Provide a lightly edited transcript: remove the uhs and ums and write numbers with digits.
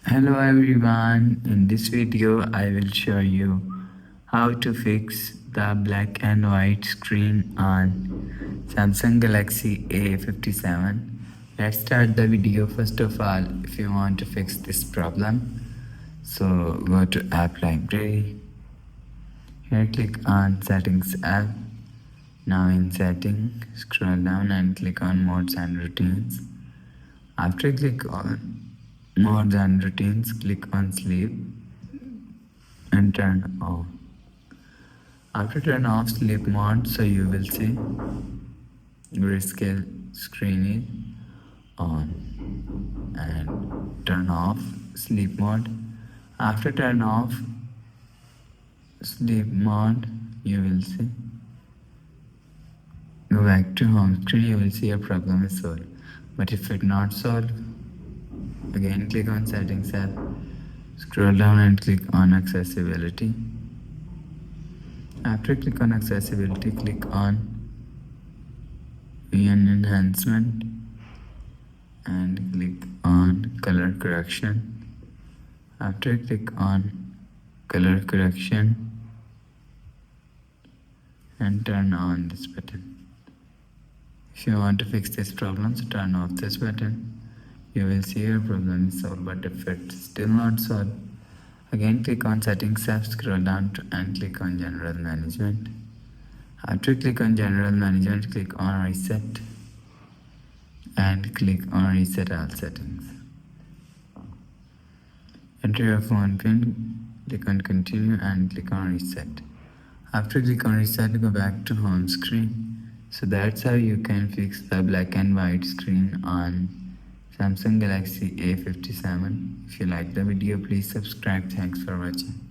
Hello everyone, in this video I will show you how to fix the black and white screen on Samsung Galaxy A57. Let's start the video. First of all, if you want to fix this problem, so go to App Library. Here click on Settings app. Now in Setting, scroll down and click on Modes and Routines. After click on Modes and Routines, click on Sleep and turn off. After turn off sleep mode, so you will see grayscale screen is on, and turn off sleep mode. After turn off sleep mode, you will see go back to home screen. You will see your problem is solved. But if it not solved, again click on Settings app, scroll down and click on Accessibility. After click on Accessibility, click on Vision Enhancement and click on Color Correction. After click on Color Correction and turn on this button. If you want to fix this problem, so turn off this button. You will see your problem is solved. But if it's still not solved, again click on Settings app, scroll down and click on General Management. After click on General Management, click on Reset and click on Reset All Settings. Enter your phone PIN, click on Continue and click on Reset. After click on Reset, go back to home screen. So that's how you can fix the black and white screen on Samsung Galaxy A57. If you like the video, please subscribe. Thanks for watching.